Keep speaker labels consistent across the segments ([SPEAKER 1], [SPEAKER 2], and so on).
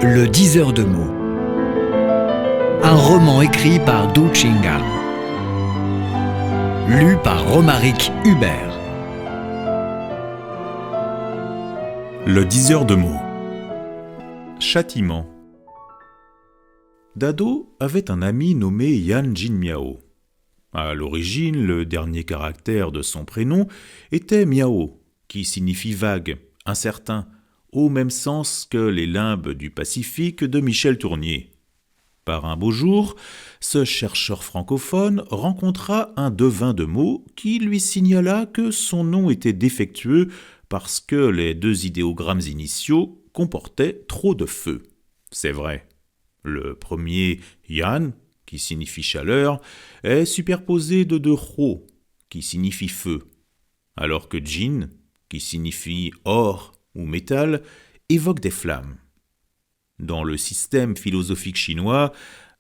[SPEAKER 1] Le diseur de mots. Un roman écrit par Du Chingang. Lu par Romaric Hubert.
[SPEAKER 2] Le diseur de mots. Châtiment. Dado avait un ami nommé Yan Jinmiao. À l'origine, le dernier caractère de son prénom était Miao, qui signifie vague, incertain, au même sens que les limbes du Pacifique de Michel Tournier. Par un beau jour, ce chercheur francophone rencontra un devin de mots qui lui signala que son nom était défectueux parce que les deux idéogrammes initiaux comportaient trop de feu. C'est vrai. Le premier, Yan, qui signifie chaleur, est superposé de deux Ro, qui signifie feu, alors que Jin, qui signifie or ou métal, évoque des flammes. Dans le système philosophique chinois,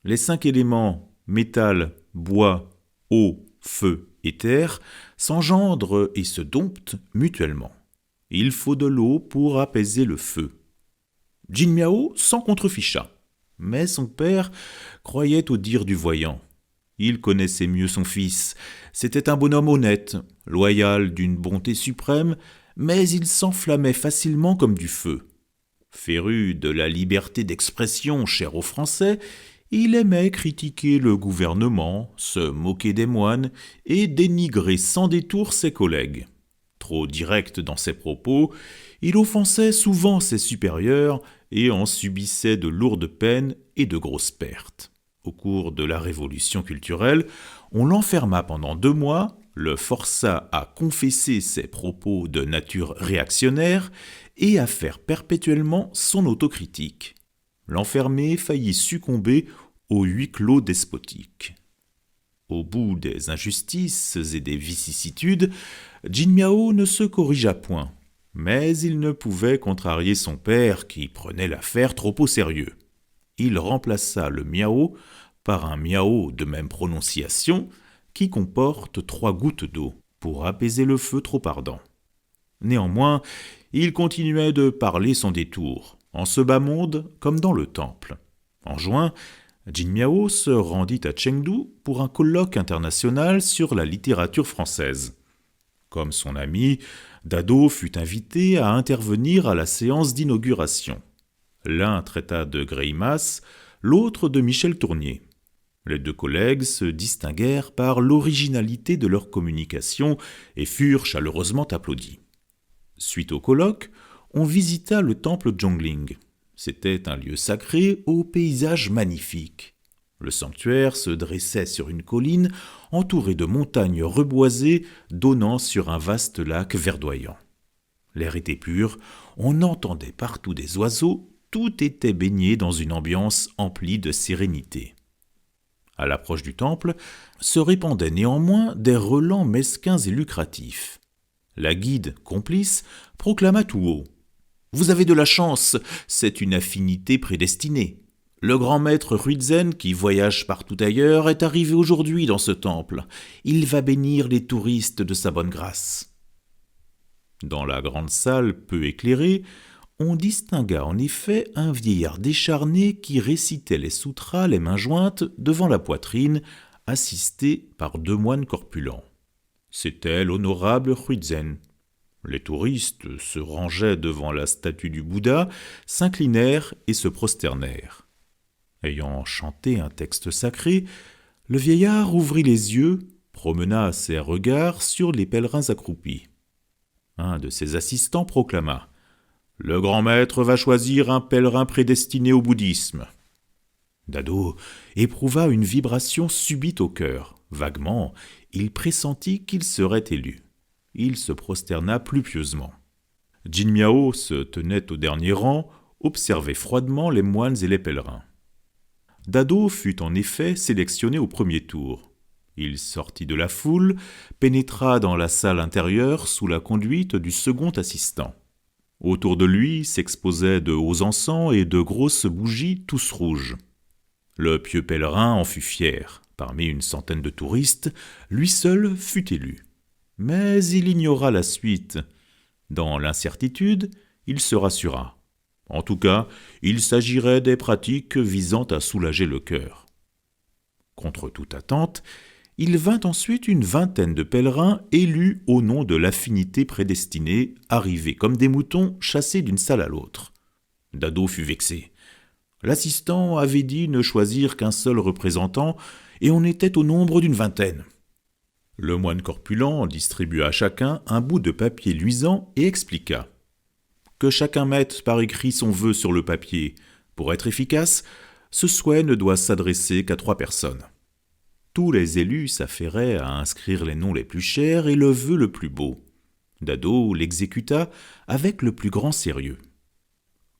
[SPEAKER 2] les 5 éléments métal, bois, eau, feu et terre s'engendrent et se domptent mutuellement. Il faut de l'eau pour apaiser le feu. Jinmiao s'en contreficha, mais son père croyait au dire du voyant. Il connaissait mieux son fils. C'était un bonhomme honnête, loyal d'une bonté suprême, mais il s'enflammait facilement comme du feu. Féru de la liberté d'expression chère aux Français, il aimait critiquer le gouvernement, se moquer des moines et dénigrer sans détour ses collègues. Trop direct dans ses propos, il offensait souvent ses supérieurs et en subissait de lourdes peines et de grosses pertes. Au cours de la Révolution culturelle, on l'enferma pendant 2 mois, le força à confesser ses propos de nature réactionnaire et à faire perpétuellement son autocritique. L'enfermé faillit succomber au huis clos despotique. Au bout des injustices et des vicissitudes, Jinmiao ne se corrigea point, mais il ne pouvait contrarier son père qui prenait l'affaire trop au sérieux. Il remplaça le miao par un miao de même prononciation qui comporte 3 gouttes d'eau pour apaiser le feu trop ardent. Néanmoins, il continuait de parler sans détour, en ce bas monde comme dans le temple. En juin, Jinmiao se rendit à Chengdu pour un colloque international sur la littérature française. Comme son ami, Dado fut invité à intervenir à la séance d'inauguration. L'un traita de Greimas, l'autre de Michel Tournier. Les 2 collègues se distinguèrent par l'originalité de leur communication et furent chaleureusement applaudis. Suite au colloque, on visita le temple Zhongling. C'était un lieu sacré au paysage magnifique. Le sanctuaire se dressait sur une colline entourée de montagnes reboisées donnant sur un vaste lac verdoyant. L'air était pur, on entendait partout des oiseaux, tout était baigné dans une ambiance emplie de sérénité. À l'approche du temple, se répandaient néanmoins des relents mesquins et lucratifs. La guide, complice, proclama tout haut. « Vous avez de la chance, c'est une affinité prédestinée. Le grand maître Huizen, qui voyage partout ailleurs, est arrivé aujourd'hui dans ce temple. Il va bénir les touristes de sa bonne grâce. » Dans la grande salle peu éclairée, on distingua en effet un vieillard décharné qui récitait les sutras les mains jointes devant la poitrine, assisté par 2 moines corpulents. C'était l'honorable Huizen. Les touristes se rangeaient devant la statue du Bouddha, s'inclinèrent et se prosternèrent. Ayant chanté un texte sacré, le vieillard ouvrit les yeux, promena ses regards sur les pèlerins accroupis. Un de ses assistants proclama « Le grand maître va choisir un pèlerin prédestiné au bouddhisme. » Dado éprouva une vibration subite au cœur. Vaguement, il pressentit qu'il serait élu. Il se prosterna plus pieusement. Jinmiao se tenait au dernier rang, observait froidement les moines et les pèlerins. Dado fut en effet sélectionné au premier tour. Il sortit de la foule, pénétra dans la salle intérieure sous la conduite du second assistant. Autour de lui s'exposaient de hauts encens et de grosses bougies tous rouges. Le pieux pèlerin en fut fier. Parmi une centaine de touristes, lui seul fut élu. Mais il ignora la suite. Dans l'incertitude, il se rassura. En tout cas, il s'agirait des pratiques visant à soulager le cœur. Contre toute attente, il vint ensuite une vingtaine de pèlerins élus au nom de l'affinité prédestinée, arrivés comme des moutons chassés d'une salle à l'autre. Dado fut vexé. L'assistant avait dit ne choisir qu'un seul représentant, et on était au nombre d'une vingtaine. Le moine corpulent distribua à chacun un bout de papier luisant et expliqua. Que chacun mette par écrit son vœu sur le papier. Pour être efficace, ce souhait ne doit s'adresser qu'à 3 personnes. Tous les élus s'affairaient à inscrire les noms les plus chers et le vœu le plus beau. Dado l'exécuta avec le plus grand sérieux.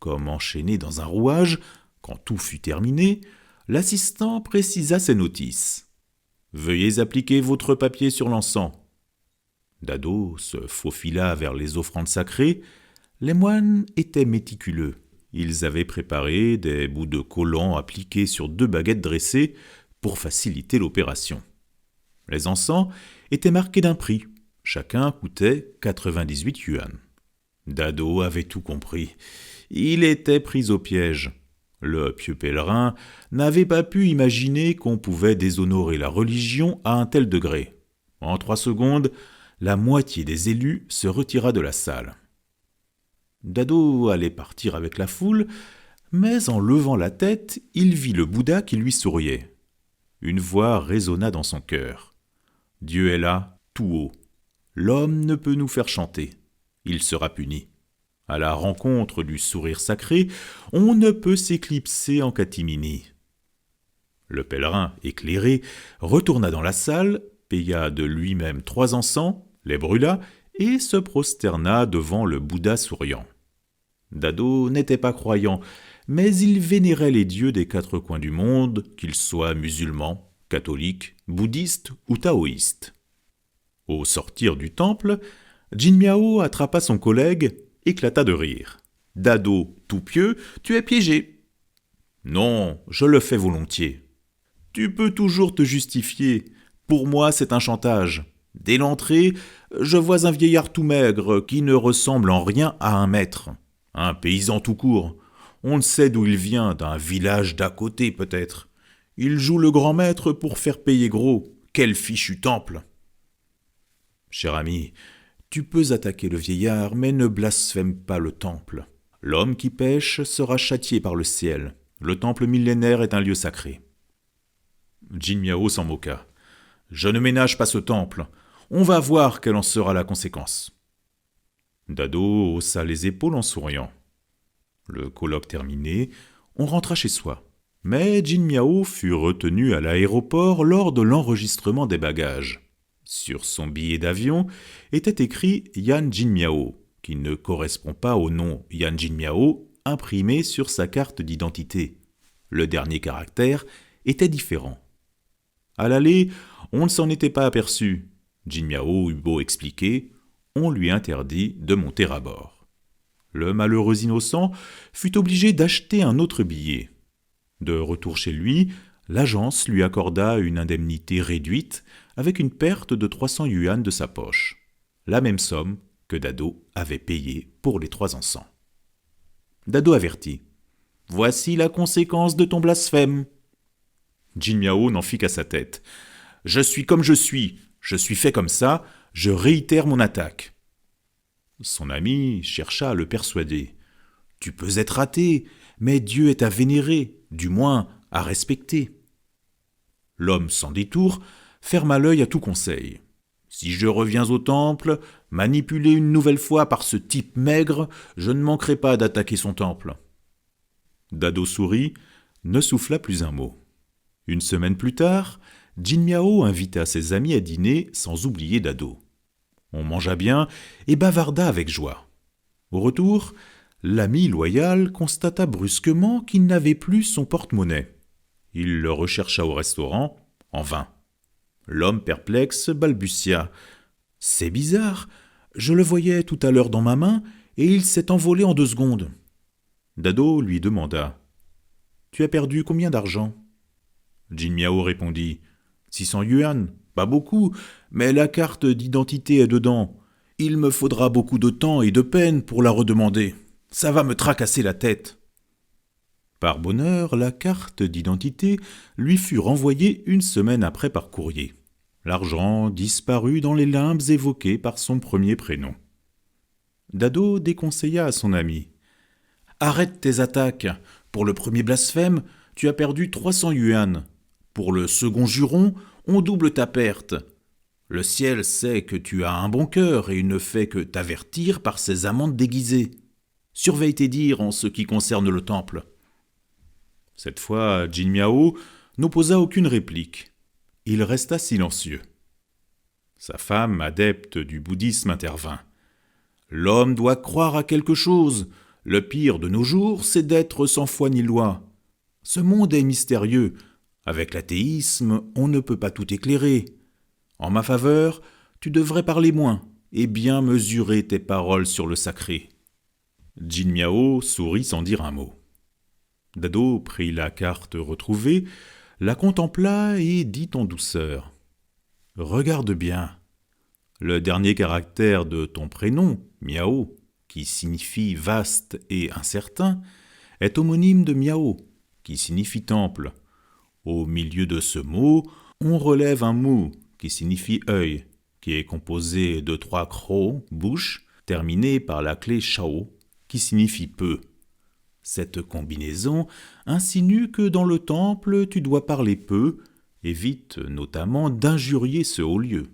[SPEAKER 2] Comme enchaîné dans un rouage, quand tout fut terminé, l'assistant précisa ses notices. « Veuillez appliquer votre papier sur l'encens. » Dado se faufila vers les offrandes sacrées. Les moines étaient méticuleux. Ils avaient préparé des bouts de collant appliqués sur 2 baguettes dressées pour faciliter l'opération. Les encens étaient marqués d'un prix. Chacun coûtait 98 yuans. Dado avait tout compris. Il était pris au piège. Le pieux pèlerin n'avait pas pu imaginer qu'on pouvait déshonorer la religion à un tel degré. En 3 secondes, la moitié des élus se retira de la salle. Dado allait partir avec la foule, mais en levant la tête, il vit le Bouddha qui lui souriait. Une voix résonna dans son cœur. « Dieu est là, tout haut. L'homme ne peut nous faire chanter. Il sera puni. À la rencontre du sourire sacré, on ne peut s'éclipser en catimini. » Le pèlerin, éclairé, retourna dans la salle, paya de lui-même 3 encens, les brûla et se prosterna devant le Bouddha souriant. Dado n'était pas croyant, mais il vénérait les dieux des 4 coins du monde, qu'ils soient musulmans, catholiques, bouddhistes ou taoïstes. Au sortir du temple, Jin Miao attrapa son collègue, éclata de rire. « Dado, tout pieux, tu es piégé. »« Non, je le fais volontiers. »« Tu peux toujours te justifier. Pour moi, c'est un chantage. Dès l'entrée, je vois un vieillard tout maigre qui ne ressemble en rien à un maître. Un paysan tout court. On ne sait d'où il vient, d'un village d'à côté peut-être. Il joue le grand maître pour faire payer gros. Quel fichu temple !»« Cher ami, tu peux attaquer le vieillard, mais ne blasphème pas le temple. L'homme qui pêche sera châtié par le ciel. Le temple millénaire est un lieu sacré. » Jin Miao s'en moqua. « Je ne ménage pas ce temple. On va voir quelle en sera la conséquence. » Dado haussa les épaules en souriant. Le colloque terminé, on rentra chez soi. Mais Jin Miao fut retenu à l'aéroport lors de l'enregistrement des bagages. Sur son billet d'avion était écrit Yan Jin Miao, qui ne correspond pas au nom Yan Jin Miao imprimé sur sa carte d'identité. Le dernier caractère était différent. À l'aller, on ne s'en était pas aperçu. Jin Miao eut beau expliquer, on lui interdit de monter à bord. Le malheureux innocent fut obligé d'acheter un autre billet. De retour chez lui, l'agence lui accorda une indemnité réduite avec une perte de 300 yuans de sa poche, la même somme que Dado avait payée pour les 3 encens. Dado avertit. « Voici la conséquence de ton blasphème. » Jin Miao n'en fit qu'à sa tête. « Je suis comme je suis fait comme ça, je réitère mon attaque. » Son ami chercha à le persuader. « Tu peux être athée, mais Dieu est à vénérer, du moins à respecter. » L'homme sans détour ferma l'œil à tout conseil. « Si je reviens au temple, manipulé une nouvelle fois par ce type maigre, je ne manquerai pas d'attaquer son temple. » Dado sourit, ne souffla plus un mot. Une semaine plus tard, Jin Miao invita ses amis à dîner sans oublier Dado. On mangea bien et bavarda avec joie. Au retour, l'ami loyal constata brusquement qu'il n'avait plus son porte-monnaie. Il le rechercha au restaurant, en vain. L'homme perplexe balbutia. « C'est bizarre, je le voyais tout à l'heure dans ma main et il s'est envolé en 2 secondes. » Dado lui demanda. « Tu as perdu combien d'argent ?» Jin Miao répondit. 600 yuan, pas beaucoup, mais la carte d'identité est dedans. Il me faudra beaucoup de temps et de peine pour la redemander. Ça va me tracasser la tête. » Par bonheur, la carte d'identité lui fut renvoyée une semaine après par courrier. L'argent disparut dans les limbes évoqués par son premier prénom. Dado déconseilla à son ami. « Arrête tes attaques. Pour le premier blasphème, tu as perdu 300 yuan. Pour le second juron, on double ta perte. Le ciel sait que tu as un bon cœur et ne fait que t'avertir par ses amendes déguisées. Surveille tes dires en ce qui concerne le temple. » Cette fois, Jin Miao n'opposa aucune réplique. Il resta silencieux. Sa femme, adepte du bouddhisme, intervint. « L'homme doit croire à quelque chose. Le pire de nos jours, c'est d'être sans foi ni loi. Ce monde est mystérieux. Avec l'athéisme, on ne peut pas tout éclairer. En ma faveur, tu devrais parler moins et bien mesurer tes paroles sur le sacré. » Jin Miao sourit sans dire un mot. Dado prit la carte retrouvée, la contempla et dit en douceur. « Regarde bien. Le dernier caractère de ton prénom, Miao, qui signifie vaste et incertain, est homonyme de Miao, qui signifie temple. Au milieu de ce mot, on relève un mu, qui signifie œil, qui est composé de 3 crocs, bouche, terminé par la clé shao, qui signifie peu. Cette combinaison insinue que dans le temple, tu dois parler peu, évite notamment d'injurier ce haut lieu.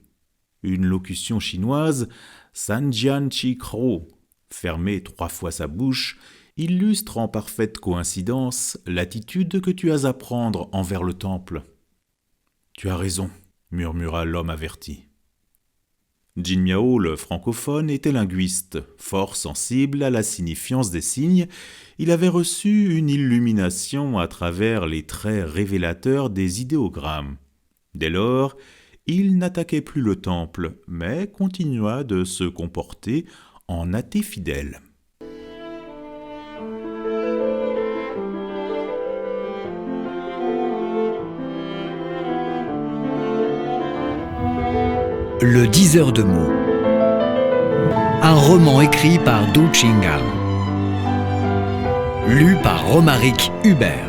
[SPEAKER 2] Une locution chinoise, Sanjian Chi Kro, fermer 3 fois sa bouche, illustre en parfaite coïncidence l'attitude que tu as à prendre envers le temple. « Tu as raison, » murmura l'homme averti. Jin Miao, le francophone, était linguiste, fort sensible à la signifiance des signes. Il avait reçu une illumination à travers les traits révélateurs des idéogrammes. Dès lors, il n'attaquait plus le temple, mais continua de se comporter en athée fidèle.
[SPEAKER 1] Le 10 heures de mots. Un roman écrit par Du Chingang. Lu par Romaric Hubert.